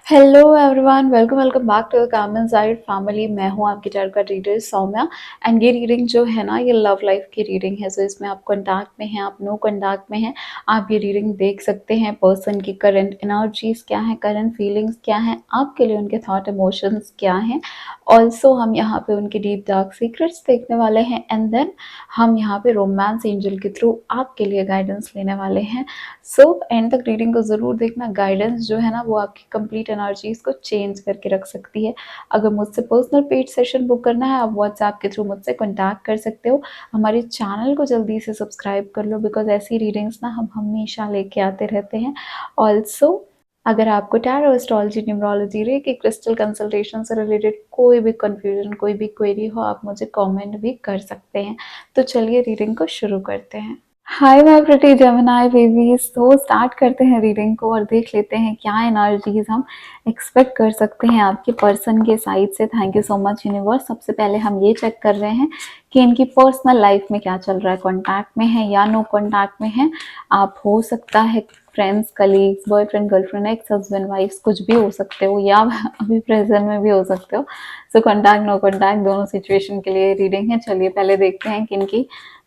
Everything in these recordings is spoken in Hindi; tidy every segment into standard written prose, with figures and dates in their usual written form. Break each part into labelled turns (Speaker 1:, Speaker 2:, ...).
Speaker 1: Hello everyone, welcome back to the calm inside family. मैं हूं आपकी टारगेट का रीडर सौम्या। एंड ये रीडिंग जो है ना, ये लव लाइफ की रीडिंग है। सो इसमें आप कॉन्टैक्ट में हैं, आप नो कॉन्टैक्ट में हैं, आप ये रीडिंग देख सकते हैं। पर्सन की करंट एनर्जीज क्या है, करंट फीलिंग्स क्या है, आपके लिए उनके थॉट इमोशंस क्या हैं। ऑल्सो हम यहाँ पे उनके डीप डार्क सीक्रेट्स देखने वाले हैं। एंड देन हम यहाँ पे रोमांस एंजल के थ्रू आपके लिए गाइडेंस लेने वाले हैं। सो एंड तक रीडिंग को ज़रूर देखना। गाइडेंस जो है ना, वो आपकी कंप्लीट एनर्जीज को चेंज करके रख सकती है। अगर मुझसे पर्सनल पेड सेशन बुक करना है, आप व्हाट्सएप के थ्रू मुझसे कॉन्टैक्ट कर सकते हो। हमारे चैनल को जल्दी से सब्सक्राइब कर लो, बिकॉज ऐसी रीडिंग्स ना हम हमेशा लेके आते रहते हैं। ऑल्सो अगर आपको tarot, astrology, numerology, reiki, crystal consultation से रिलेटेड कोई भी कंफ्यूजन, कोई भी क्वेरी हो, आप मुझे कमेंट भी कर सकते हैं। तो चलिए रीडिंग को शुरू करते हैं। Hi my pretty Gemini babies. तो स्टार्ट करते हैं रीडिंग को और देख लेते हैं क्या एनर्जीज हम एक्सपेक्ट कर सकते हैं आपके पर्सन के साइड से। Thank you so much universe. सबसे पहले हम ये चेक कर रहे हैं कि इनकी पर्सनल लाइफ में क्या चल रहा है। कॉन्टैक्ट में है या नो कॉन्टैक्ट में है। आप हो सकता है friends, colleagues, boyfriend, girlfriend, ex husband, wife, कुछ भी हो सकते हो, या अभी प्रेजेंट में भी हो सकते हो। सो कॉन्टैक्ट, नो कॉन्टैक्ट, दोनों सिचुएशन के लिए रीडिंग है। चलिए पहले देखते हैं कि इनकी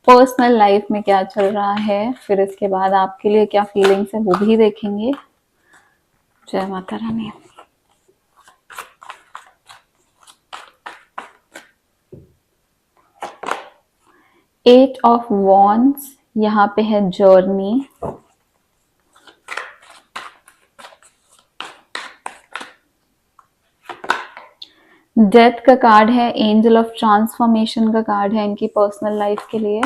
Speaker 1: पर्सनल लाइफ में क्या चल रहा है, फिर इसके बाद आपके लिए क्या फीलिंग्स है वो भी देखेंगे। जय Mata Rani. Eight of wands, यहाँ पे है जर्नी। डेथ का कार्ड है, एंजल ऑफ ट्रांसफॉर्मेशन का कार्ड है इनकी पर्सनल लाइफ के लिए।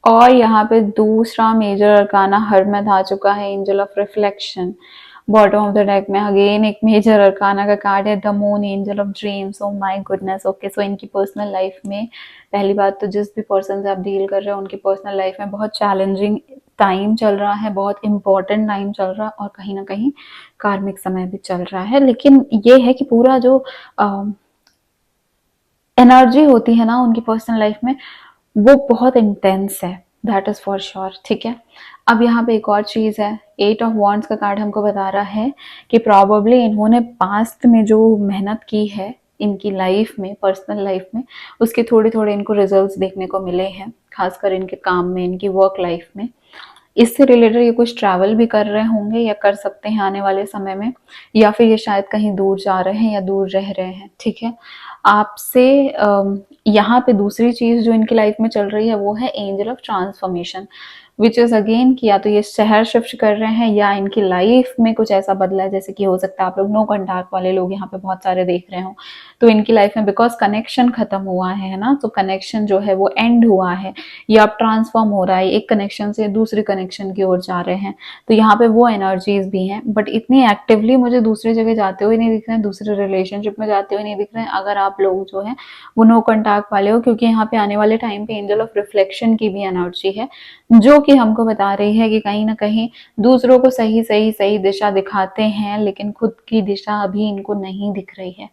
Speaker 1: और यहाँ पे दूसरा मेजर अरकाना हरमत आ चुका है, angel of reflection. Bottom of the deck में अगेन एक मेजर अरकाना का कार्ड है, the moon, angel of dreams. Oh my goodness. Okay, so इनकी पर्सनल लाइफ में पहली बात तो जिस भी पर्सन से आप डील कर रहे हो, उनकी पर्सनल लाइफ में बहुत चैलेंजिंग टाइम चल रहा है, बहुत इंपॉर्टेंट टाइम चल रहा है, और कहीं ना कहीं कार्मिक समय भी चल रहा है। लेकिन ये है कि पूरा जो एनर्जी होती है ना उनकी पर्सनल लाइफ में, वो बहुत इंटेंस है। That is for sure. ठीक है, अब यहाँ पे एक और चीज है। एट ऑफ वॉन्ड्स का कार्ड हमको बता रहा है कि प्रॉबेबली इन्होंने पास्ट में जो मेहनत की है इनकी लाइफ में, पर्सनल लाइफ में, उसके थोड़े थोड़े इनको रिजल्ट्स देखने को मिले हैं, खासकर इनके काम में, इनकी वर्क लाइफ में। इससे रिलेटेड ये कुछ ट्रैवल भी कर रहे होंगे या कर सकते हैं आने वाले समय में, या फिर ये शायद कहीं दूर जा रहे हैं या दूर रह रहे हैं। ठीक है, आपसे यहाँ पे दूसरी चीज जो इनकी लाइफ में चल रही है वो है angel of transformation, which is again कि या तो ये शहर शिफ्ट कर रहे हैं या इनकी लाइफ में कुछ ऐसा बदला है। जैसे कि हो सकता है आप लोग नो कॉन्टैक्ट वाले लोग यहाँ पे बहुत सारे देख रहे हो, तो इनकी लाइफ में बिकॉज कनेक्शन खत्म हुआ है ना, तो कनेक्शन जो है वो एंड हुआ है, या अब ट्रांसफॉर्म हो रहा है, एक कनेक्शन से दूसरे कनेक्शन की ओर जा रहे हैं। तो यहाँ पे वो एनर्जीज भी हैं, बट इतनी एक्टिवली मुझे दूसरी जगह जाते हुए नहीं दिख रहे हैं, दूसरे रिलेशनशिप में जाते हुए नहीं दिख रहे हैं। अगर आप लोग जो है वो नो कॉन्टैक्ट वाले हो, क्योंकि यहाँ पे आने वाले टाइम पे एंजल ऑफ रिफ्लेक्शन की भी एनर्जी है, जो कि हमको बता रही है कि कहीं ना कहीं दूसरों को सही सही सही दिशा दिखाते हैं, लेकिन खुद की दिशा अभी इनको नहीं दिख रही है।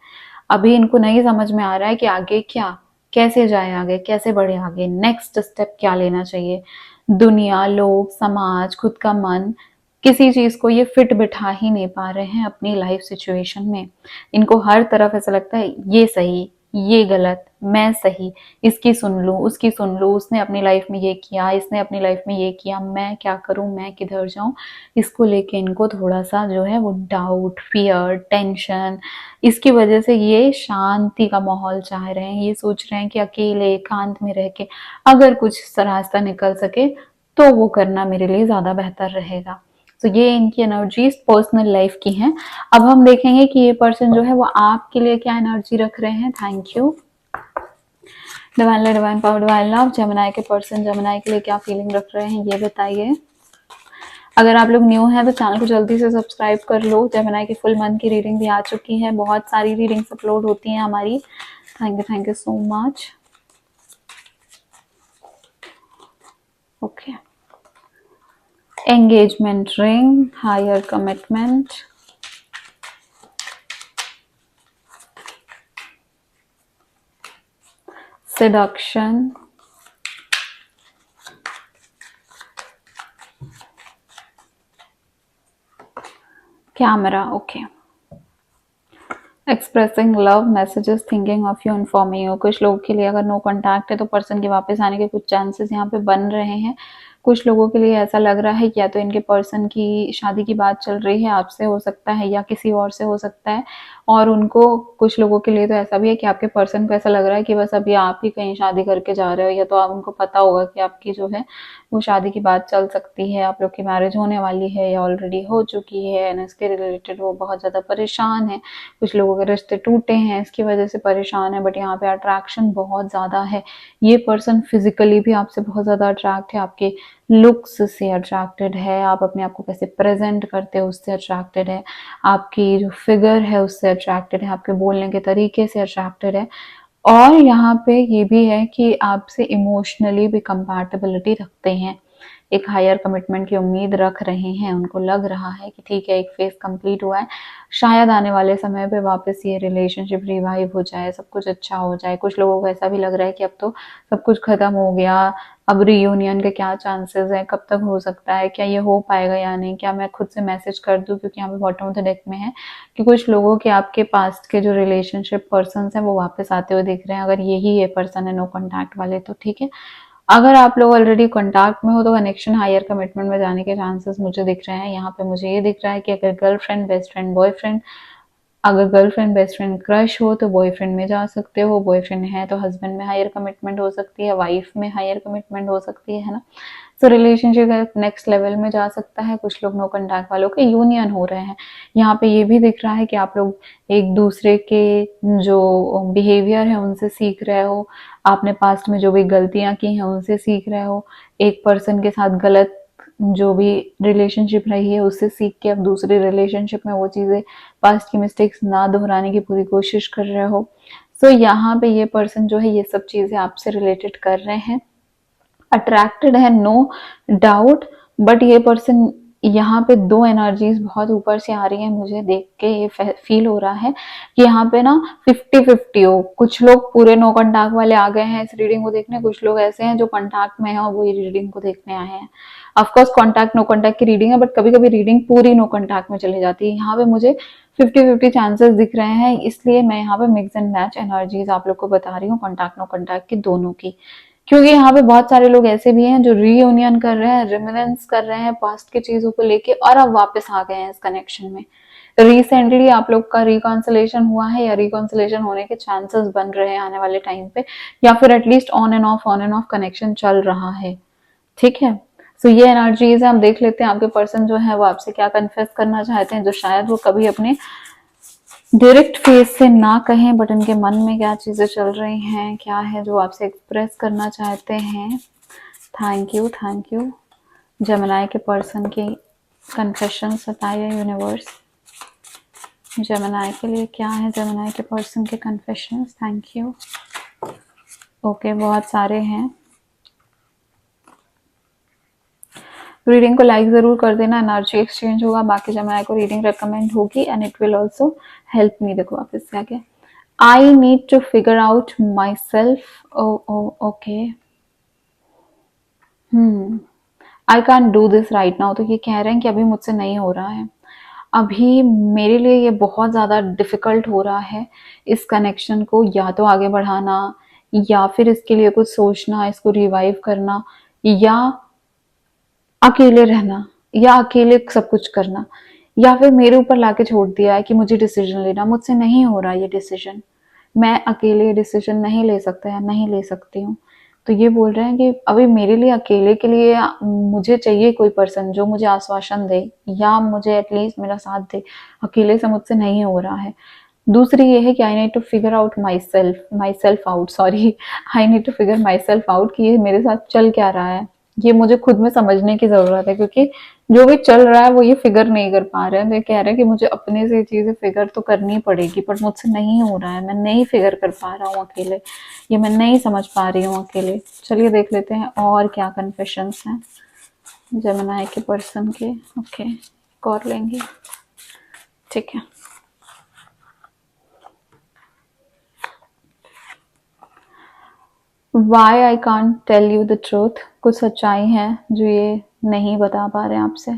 Speaker 1: अभी इनको नहीं समझ में आ रहा है कि आगे क्या, कैसे जाए आगे, कैसे बढ़े आगे, नेक्स्ट स्टेप क्या लेना चाहिए। दुनिया, लोग, समाज, खुद का मन, किसी चीज को ये फिट बिठा ही नहीं पा रहे हैं अपनी लाइफ सिचुएशन में। इनको हर तरफ ऐसा लगता है ये सही, ये गलत, मैं सही, इसकी सुन लूं, उसकी सुन लूं, उसने अपनी लाइफ में ये किया, इसने अपनी लाइफ में ये किया, मैं क्या करूं, मैं किधर जाऊं। इसको लेके इनको थोड़ा सा जो है वो डाउट, फियर, टेंशन, इसकी वजह से ये शांति का माहौल चाह रहे हैं। ये सोच रहे हैं कि अकेले एकांत में रह के अगर कुछ रास्ता निकल सके तो वो करना मेरे लिए ज्यादा बेहतर रहेगा। तो ये इनकी एनर्जीज पर्सनल लाइफ की हैं। अब हम देखेंगे कि ये पर्सन जो है वो आपके लिए क्या एनर्जी रख रहे हैं। Thank you divine, divine power, divine love. जमुनाई के पर्सन जमुनाई के लिए क्या फीलिंग रख रहे हैं ये बताइए। अगर आप लोग न्यू हैं तो चैनल को जल्दी से सब्सक्राइब कर लो। जमुनाई की फुल मंथ की रीडिंग भी आ चुकी है, बहुत सारी रीडिंग्स अपलोड होती हैं हमारी। Thank you so much. Okay, engagement ring, higher commitment, seduction, camera, okay. Expressing love messages thinking of you informing you. कुछ लोगों के लिए अगर नो कॉन्टैक्ट है तो पर्सन के वापस आने के कुछ चांसेस यहाँ पे बन रहे हैं। कुछ लोगों के लिए ऐसा लग रहा है कि या तो इनके पर्सन की शादी की बात चल रही है, आपसे हो सकता है या किसी और से हो सकता है। और उनको, कुछ लोगों के लिए तो ऐसा भी है कि आपके पर्सन को ऐसा लग रहा है कि बस अभी आप ही कहीं शादी करके जा रहे हो, या तो आप उनको पता होगा कि आपकी जो है वो शादी की बात चल सकती है, आप लोग की मैरिज होने वाली है या ऑलरेडी हो चुकी है, एंड इसके रिलेटेड वो बहुत ज़्यादा परेशान है। कुछ लोगों के रिश्ते टूटे हैं, इसकी वजह से परेशान है, बट यहाँ पे अट्रैक्शन बहुत ज़्यादा है। ये पर्सन फिजिकली भी आपसे बहुत ज़्यादा अट्रैक्ट है, आपके लुक्स से अट्रैक्टेड है, आप अपने आप को कैसे प्रेजेंट करते हो उससे अट्रैक्टेड है, आपकी जो फिगर है उससे अट्रैक्टेड है, आपके बोलने के तरीके से अट्रैक्टेड है। और यहाँ पे ये भी है कि आपसे इमोशनली भी कंपैटिबिलिटी रखते हैं, एक हायर कमिटमेंट की उम्मीद रख रहे हैं। उनको लग रहा है कि ठीक है, एक फेज कंप्लीट हुआ है, शायद आने वाले समय पे वापस ये रिलेशनशिप रिवाइव हो जाए, सब कुछ अच्छा हो जाए। कुछ लोगों को ऐसा भी लग रहा है कि अब तो सब कुछ खत्म हो गया, अब रियूनियन के क्या चांसेस है, कब तक हो सकता है, क्या ये हो पाएगा या नहीं, क्या मैं खुद से मैसेज कर दूं, क्योंकि यहाँ पे बॉटम ऑफ द डेक में है कि कुछ लोगों के आपके पास्ट के जो रिलेशनशिप पर्सन हैं वो वापस आते हुए दिख रहे हैं। अगर यही ये पर्सन है नो कॉन्टैक्ट वाले तो ठीक है। अगर आप लोग ऑलरेडी कॉन्टैक्ट में हो तो कनेक्शन हायर कमिटमेंट में जाने के चांसेस मुझे दिख रहे हैं। यहाँ पे मुझे ये दिख रहा है कि अगर गर्लफ्रेंड बेस्ट फ्रेंड बॉयफ्रेंड, अगर गर्लफ्रेंड बेस्ट फ्रेंड क्रश हो तो बॉयफ्रेंड में जा सकते हो, बॉयफ्रेंड है तो हस्बैंड में हायर कमिटमेंट हो सकती है, वाइफ में हायर कमिटमेंट हो सकती है ना। तो रिलेशनशिप नेक्स्ट लेवल में जा सकता है। कुछ लोग नो कॉन्टैक्ट वालों के यूनियन हो रहे हैं। यहाँ पे ये भी दिख रहा है कि आप लोग एक दूसरे के जो बिहेवियर है उनसे सीख रहे हो, आपने पास्ट में जो भी गलतियां की हैं उनसे सीख रहे हो, एक पर्सन के साथ गलत जो भी रिलेशनशिप रही है उससे सीख के अब दूसरी रिलेशनशिप में वो चीजें, पास्ट की मिस्टेक्स ना दोहराने की पूरी कोशिश कर रहे हो। सो यहाँ पे ये पर्सन जो है ये सब चीजें आपसे रिलेटेड कर रहे हैं, अट्रैक्टेड है नो डाउट। बट ये पर्सन, यहाँ पे दो एनर्जीज बहुत ऊपर से आ रही है, मुझे देख के ये फील हो रहा है कि यहाँ पे ना 50-50 हो। कुछ लोग पूरे नो कॉन्टैक्ट वाले आ गए हैं इस रीडिंग को देखने, कुछ लोग ऐसे हैं जो कॉन्टैक्ट में है और वो ये रीडिंग को देखने आए हैं। ऑफकोर्स कॉन्टैक्ट नो कॉन्टैक्ट की रीडिंग है, बट कभी कभी रीडिंग पूरी नो कॉन्टैक्ट में चली जाती है। यहाँ पे मुझे 50-50 चांसेस दिख रहे हैं, इसलिए मैं यहाँ पे मिक्स एंड मैच एनर्जीज आप लोग को बता रही हूँ, कॉन्टैक्ट नो कॉन्टैक्ट की दोनों की। क्योंकि यहाँ पे बहुत सारे लोग ऐसे भी हैं जो रीयूनियन कर रहे हैं, रिमिनेंस कर रहे हैं पास्ट की चीजों को लेके, और अब वापस आ गए हैं इस कनेक्शन में। रिसेंटली आप लोग का रिकॉन्सिलेशन हुआ है या रिकॉन्सिलेशन होने के चांसेस बन रहे हैं आने वाले टाइम पे, या फिर at least on end of connection चल रहा है। ठीक है, सो ये एनर्जीज है। हम देख लेते हैं आपके पर्सन जो है वो आपसे क्या कन्फेस करना चाहते हैं, जो शायद वो कभी अपने डायरेक्ट फेस से ना कहें, बट उनके मन में क्या चीजें चल रही हैं, क्या है जो आपसे एक्सप्रेस करना चाहते हैं। Thank you, thank you. जमनाई के पर्सन की कन्फेशन बताइए यूनिवर्स। जमनाई के लिए क्या है, जमनाई के पर्सन के कन्फेशन। Thank you. ओके, बहुत सारे हैं। रीडिंग को लाइक जरूर कर देना, एनर्जी एक्सचेंज होगा। बाकी जमनाई को रीडिंग रेकमेंड होगी and it will also help me. देखो आप इससे आगे, I need to figure out myself. Okay, I can do this right now. तो ये कह रहे हैं कि अभी मुझसे नहीं हो रहा है, अभी मेरे लिए ये बहुत ज़्यादा डिफ़िकल्ट हो रहा है इस कनेक्शन को या तो आगे बढ़ाना, या फिर इसके लिए कुछ सोचना, इसको रिवाइव करना, या अकेले रहना, या अकेले सब कुछ करना, या फिर मेरे ऊपर लाके छोड़ दिया है कि मुझे डिसीजन लेना, मुझसे नहीं हो रहा ये डिसीजन, मैं अकेले डिसीजन नहीं ले सकता या नहीं ले सकती हूँ। तो ये बोल रहे हैं कि अभी मेरे लिए अकेले के लिए मुझे चाहिए कोई पर्सन जो मुझे आश्वासन दे या मुझे एटलीस्ट मेरा साथ दे, अकेले से मुझसे नहीं हो रहा है। दूसरी ये है कि I need to figure out myself out, sorry, I need to figure myself out कि ये मेरे साथ चल क्या रहा है, ये मुझे खुद में समझने की जरूरत है, क्योंकि जो भी चल रहा है वो ये फिगर नहीं कर पा रहे हैं। तो ये कह रहे हैं कि मुझे अपने से चीजें फिगर तो करनी पड़ेगी, पर मुझसे नहीं हो रहा है, मैं नहीं फिगर कर पा रहा हूँ अकेले, ये मैं नहीं समझ पा रही हूँ अकेले। चलिए देख लेते हैं और क्या कन्फेशंस हैं जेमिनी के पर्सन के। ओके, और लेंगे, ठीक है। Why I can't tell you the truth, कुछ सच्चाई है जो ये नहीं बता पा रहे हैं आपसे।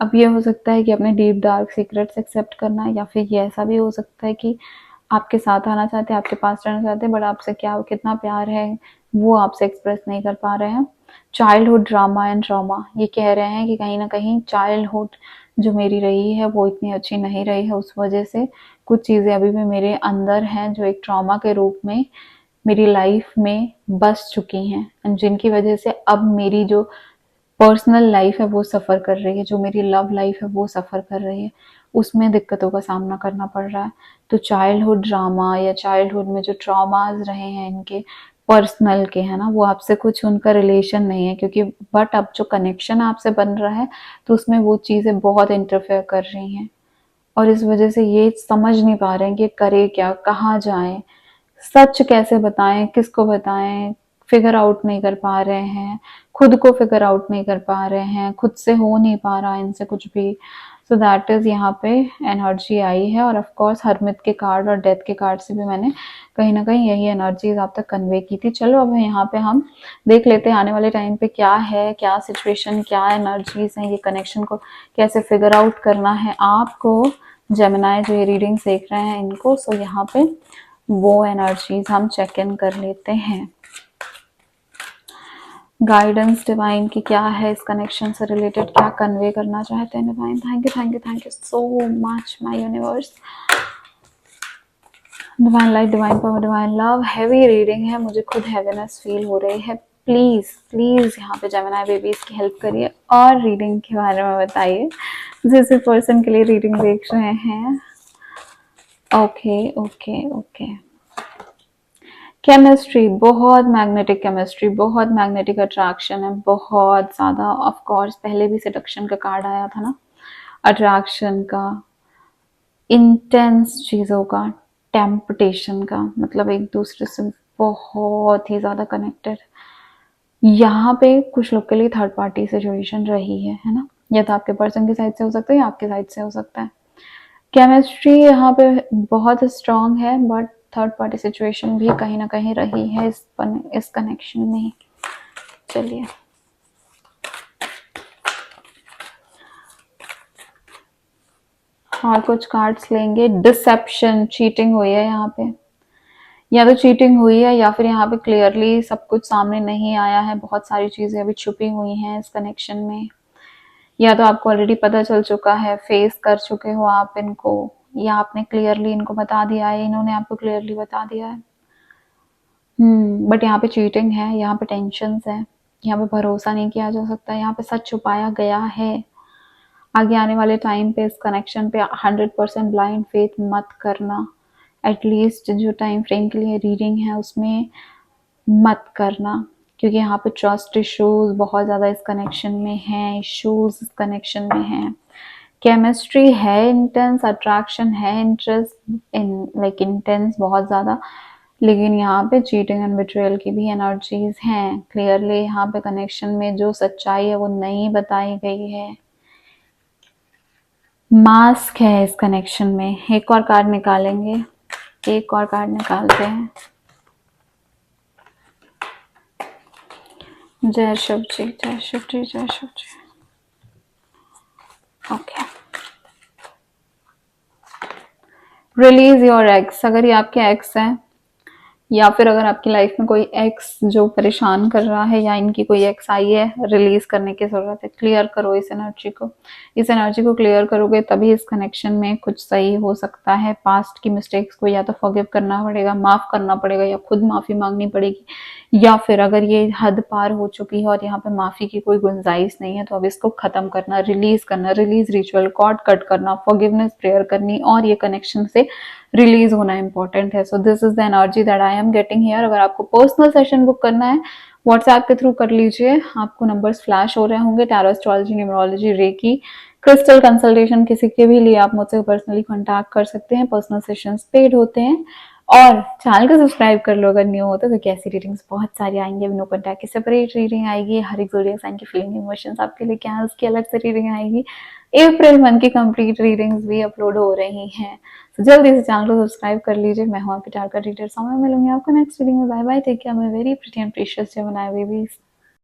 Speaker 1: अब ये हो सकता है कि अपने डीप डार्क सीक्रेट्स एक्सेप्ट करना, या फिर ये ऐसा भी हो सकता है कि आपके साथ आना चाहते हैं, आपके पास रहना चाहते हैं, बट आपसे क्या कितना प्यार है वो आपसे एक्सप्रेस नहीं कर पा रहे हैं। चाइल्डहुड ड्रामा एंड ट्रॉमा, ये कह रहे हैं कि कहीं ना कहीं चाइल्डहुड जो मेरी रही है वो इतनी अच्छी नहीं रही है, उस वजह से कुछ चीज़ें अभी भी मेरे अंदर हैं जो एक ट्रॉमा के रूप में मेरी लाइफ में बस चुकी हैं, एंड जिनकी वजह से अब मेरी जो पर्सनल लाइफ है वो सफ़र कर रही है, जो मेरी लव लाइफ है वो सफ़र कर रही है, उसमें दिक्कतों का सामना करना पड़ रहा है। तो चाइल्डहुड ड्रामा या चाइल्डहुड में जो ट्रॉमास रहे हैं इनके पर्सनल के, है ना, वो आपसे कुछ उनका रिलेशन नहीं है, क्योंकि बट अब जो कनेक्शन आपसे बन रहा है तो उसमें वो चीज़ें बहुत इंटरफेयर कर रही हैं, और इस वजह से ये समझ नहीं पा रहे हैं कि करे क्या, कहाँ जाएं, सच कैसे बताएं, किसको बताएं, फिगर आउट नहीं कर पा रहे हैं, खुद को फिगर आउट नहीं कर पा रहे हैं, खुद से हो नहीं पा रहा इनसे कुछ भी। सो दैट इज यहाँ पे एनर्जी आई है, और ऑफ कोर्स हरमित के कार्ड और डेथ के कार्ड से भी मैंने कहीं ना कहीं यही एनर्जीज आप तक कन्वे की थी। चलो अब यहाँ पे हम देख लेते हैं आने वाले टाइम पे क्या है, क्या सिचुएशन, क्या एनर्जीज हैं, ये कनेक्शन को कैसे फिगर आउट करना है आपको, जेमिनाई जो ये रीडिंग्स देख रहे हैं इनको। सो यहाँ पे वो एनर्जीज हम चेक इन कर लेते हैं। गाइडेंस डिवाइन की क्या है, इस कनेक्शन से रिलेटेड क्या कन्वे करना चाहते हैं divine. Thank you so much my universe. Divine light, divine power, divine love. Heavy reading है, मुझे खुद हैवीनेस फील हो रही है। प्लीज प्लीज यहाँ पे जेमिनी बेबीज की हेल्प करिए और रीडिंग के बारे में बताइए जिस पर्सन के लिए रीडिंग देख रहे हैं। ओके ओके ओके, केमिस्ट्री, बहुत मैग्नेटिक केमिस्ट्री, बहुत मैग्नेटिक अट्रैक्शन है, बहुत ज़्यादा। ऑफ कोर्स पहले भी सेडक्शन का कार्ड आया था ना, अट्रैक्शन का, इंटेंस चीज़ों का, टेम्पटेशन का, मतलब एक दूसरे से बहुत ही ज़्यादा कनेक्टेड। यहाँ पे कुछ लोग के लिए थर्ड पार्टी सिचुएशन रही है ना, या तो आपके पर्सन की साइड से हो सकता है या आपके साइड से हो सकता है। केमिस्ट्री यहाँ पे बहुत स्ट्रांग है, बट थर्ड पार्टी सिचुएशन भी कहीं ना कहीं रही है इस कनेक्शन में। चलिए और कुछ कार्ड्स लेंगे। डिसेप्शन, चीटिंग हुई है यहाँ पे, या तो चीटिंग हुई है या फिर यहाँ पे क्लियरली सब कुछ सामने नहीं आया है, बहुत सारी चीजें अभी छुपी हुई हैं इस कनेक्शन में, या तो आपको ऑलरेडी पता चल चुका है, फेस कर चुके हो आप इनको, या आपने क्लियरली इनको बता दिया है, इन्होंने आपको क्लियरली बता दिया है। बट यहाँ पे चीटिंग है, यहाँ पे टेंशन है, यहाँ पे भरोसा नहीं किया जा सकता, यहाँ पे सच छुपाया गया है। आगे आने वाले टाइम पे इस कनेक्शन पे 100% ब्लाइंड फेथ मत करना, एटलीस्ट जो टाइम फ्रेम के लिए रीडिंग है उसमें मत करना, क्योंकि यहाँ पे ट्रस्ट इश्यूज बहुत ज़्यादा इस कनेक्शन में हैं, इश्यूज इस कनेक्शन में हैं। केमिस्ट्री है इंटेंस, अट्रैक्शन है, इंटरेस्ट इन लाइक इंटेंस बहुत ज़्यादा, लेकिन यहाँ पे चीटिंग एंड बिट्रेयल की भी एनर्जीज हैं। क्लियरली यहाँ पे कनेक्शन में जो सच्चाई है वो नहीं बताई गई है। मास्क है इस कनेक्शन में। एक और कार्ड निकालेंगे, एक और कार्ड निकालते हैं। जय शिव जी, जय शिव जी, जय Shiv ji. Okay, release your ex. अगर ये आपके एक्स हैं, या फिर अगर आपकी लाइफ में कोई एक्स जो परेशान कर रहा है, या इनकी कोई एक्स आई है, रिलीज करने की जरूरत है। क्लियर करो इस एनर्जी को, इस एनर्जी को क्लियर करोगे तभी इस कनेक्शन में कुछ सही हो सकता है। पास्ट की मिस्टेक्स को या तो फॉरगिव करना पड़ेगा, माफ करना पड़ेगा, या खुद माफी मांगनी पड़ेगी, या फिर अगर ये हद पार हो चुकी है और यहाँ पे माफी की कोई गुंजाइश नहीं है तो अब इसको खत्म करना, रिलीज रिचुअल, कॉर्ड कट करना, फॉरगिवनेस प्रेयर करनी, और ये कनेक्शन से रिलीज होना इंपॉर्टेंट है। So this is the energy that I am getting here. अगर आपको पर्सनल सेशन बुक करना है व्हाट्सएप के थ्रू कर लीजिए, आपको नंबर्स फ्लैश हो रहे होंगे। Tarot astrology, numerology, reiki, crystal consultation किसी के भी लिए आप मुझसे पर्सनली कांटेक्ट कर सकते हैं। पर्सनल सेशंस पेड होते हैं, और चैनल को सब्सक्राइब कर लो अगर न्यू हो तो, क्योंकि ऐसी रीडिंग्स बहुत सारी आएंगी। नो कॉन्टैक्ट की सेपरेट रीडिंग आएगी, हर एक ज़ोडिएक साइन की फीलिंग इमोशंस आपके लिए क्या है उसकी अलग से रीडिंग आएगी। अप्रैल मंथ की कंप्लीट रीडिंग्स भी अपलोड हो रही हैं, तो जल्दी से चैनल को सब्सक्राइब कर लीजिए। मैं हूँ आपकी टारगेट रीडर, समय मिलूंगी आपको नेक्स्ट रीडिंग में। Bye bye, take care, my very pretty and precious Gemini babies.